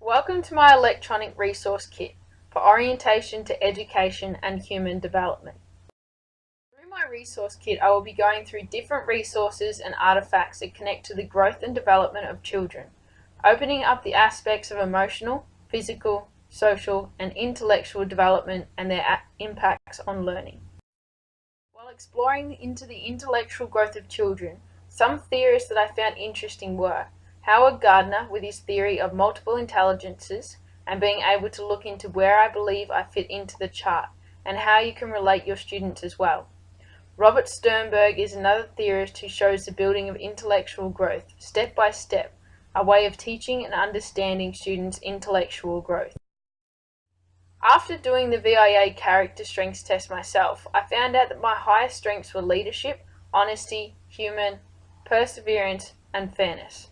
Welcome to my electronic resource kit for orientation to education and human development. Through my resource kit, I will be going through different resources and artifacts that connect to the growth and development of children, opening up the aspects of emotional, physical, social, and intellectual development and their impacts on learning. While exploring into the intellectual growth of children, some theorists that I found interesting were Howard Gardner with his theory of multiple intelligences and being able to look into where I believe I fit into the chart and how you can relate your students as well. Robert Sternberg is another theorist who shows the building of intellectual growth, step by step, a way of teaching and understanding students' intellectual growth. After doing the VIA character strengths test myself, I found out that my highest strengths were leadership, honesty, human, perseverance, and fairness.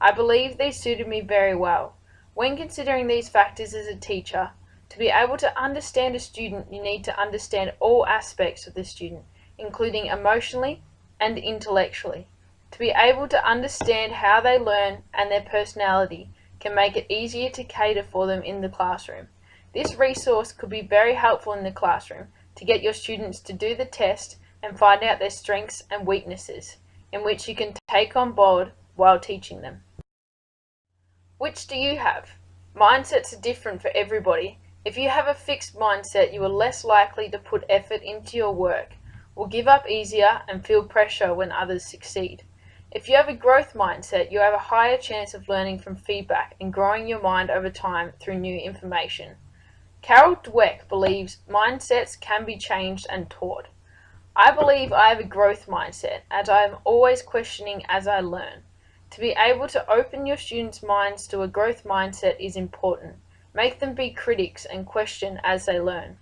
I believe these suited me very well. When considering these factors as a teacher, to be able to understand a student, you need to understand all aspects of the student, including emotionally and intellectually. To be able to understand how they learn and their personality can make it easier to cater for them in the classroom. This resource could be very helpful in the classroom to get your students to do the test and find out their strengths and weaknesses, in which you can take on board while teaching them. Which do you have? Mindsets are different for everybody. If you have a fixed mindset, you are less likely to put effort into your work, will give up easier, and feel pressure when others succeed. If you have a growth mindset, you have a higher chance of learning from feedback and growing your mind over time through new information. Carol Dweck believes mindsets can be changed and taught. I believe I have a growth mindset, as I am always questioning as I learn. To be able to open your students' minds to a growth mindset is important. Make them be critics and question as they learn.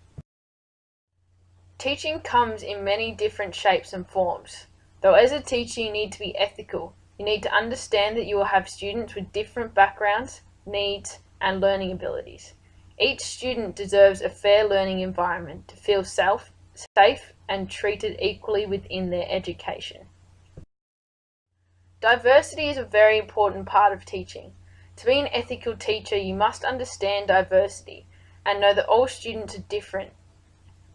Teaching comes in many different shapes and forms. Though as a teacher you need to be ethical, you need to understand that you will have students with different backgrounds, needs, and learning abilities. Each student deserves a fair learning environment to feel safe and treated equally within their education. Diversity is a very important part of teaching. To be an ethical teacher, you must understand diversity and know that all students are different.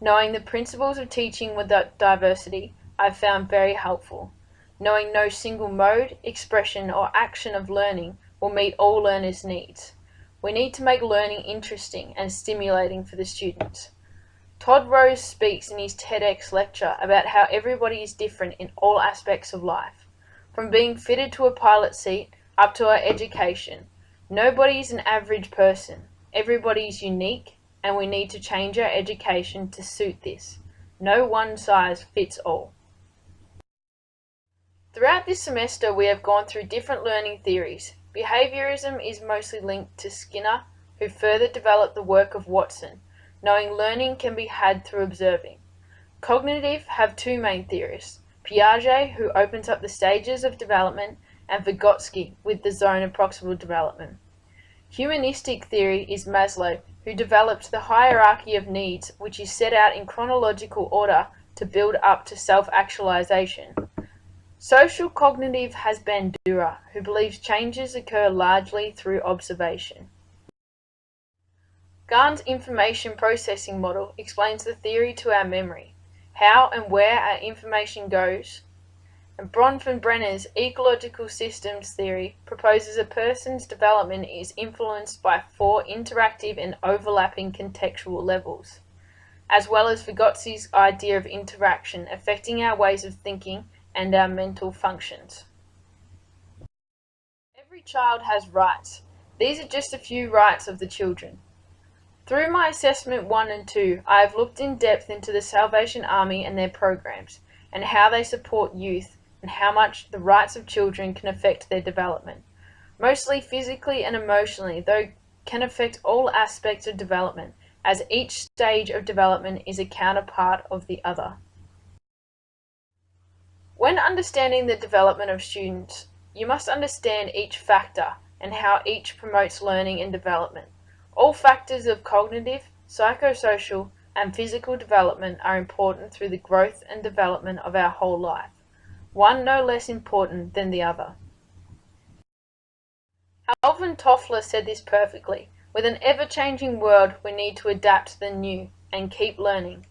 Knowing the principles of teaching with diversity, I've found very helpful. Knowing no single mode, expression, or action of learning will meet all learners' needs. We need to make learning interesting and stimulating for the students. Todd Rose speaks in his TEDx lecture about how everybody is different in all aspects of life. From being fitted to a pilot seat up to our education, nobody is an average person. Everybody is unique, and we need to change our education to suit this. No one size fits all. Throughout this semester, we have gone through different learning theories. Behaviorism is mostly linked to Skinner, who further developed the work of Watson, knowing learning can be had through observing. Cognitive have two main theorists, Piaget, who opens up the stages of development, and Vygotsky with the zone of proximal development. Humanistic theory is Maslow, who developed the hierarchy of needs, which is set out in chronological order to build up to self-actualization. Social cognitive has Bandura, who believes changes occur largely through observation. Gahn's information processing model explains the theory to our memory, how and where our information goes, and Bronfenbrenner's ecological systems theory proposes a person's development is influenced by 4 interactive and overlapping contextual levels, as well as Vygotsky's idea of interaction affecting our ways of thinking and our mental functions. Every child has rights. These are just a few rights of the children. Through my assessment 1 and 2, I have looked in depth into the Salvation Army and their programs, and how they support youth, and how much the rights of children can affect their development. Mostly physically and emotionally, though can affect all aspects of development, as each stage of development is a counterpart of the other. When understanding the development of students, you must understand each factor and how each promotes learning and development. All factors of cognitive, psychosocial, and physical development are important through the growth and development of our whole life, one no less important than the other. Alvin Toffler said this perfectly: with an ever-changing world, we need to adapt to the new and keep learning.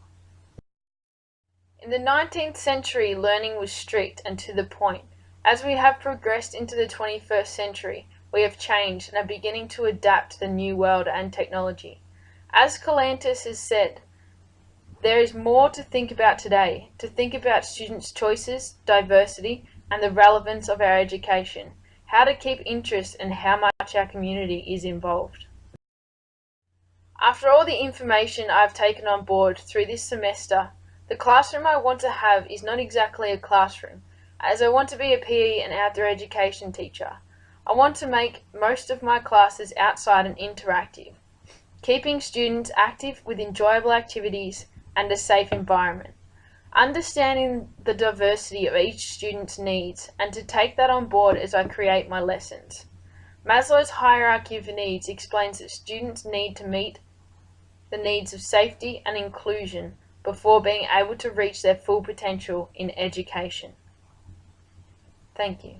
In the 19th century, learning was strict and to the point. As we have progressed into the 21st century, we have changed and are beginning to adapt to the new world and technology. As Galantis has said, there is more to think about today, to think about students' choices, diversity, and the relevance of our education, how to keep interest and how much our community is involved. After all the information I have taken on board through this semester, the classroom I want to have is not exactly a classroom, as I want to be a PE and outdoor education teacher. I want to make most of my classes outside and interactive, keeping students active with enjoyable activities and a safe environment. Understanding the diversity of each student's needs and to take that on board as I create my lessons. Maslow's hierarchy of needs explains that students need to meet the needs of safety and inclusion before being able to reach their full potential in education. Thank you.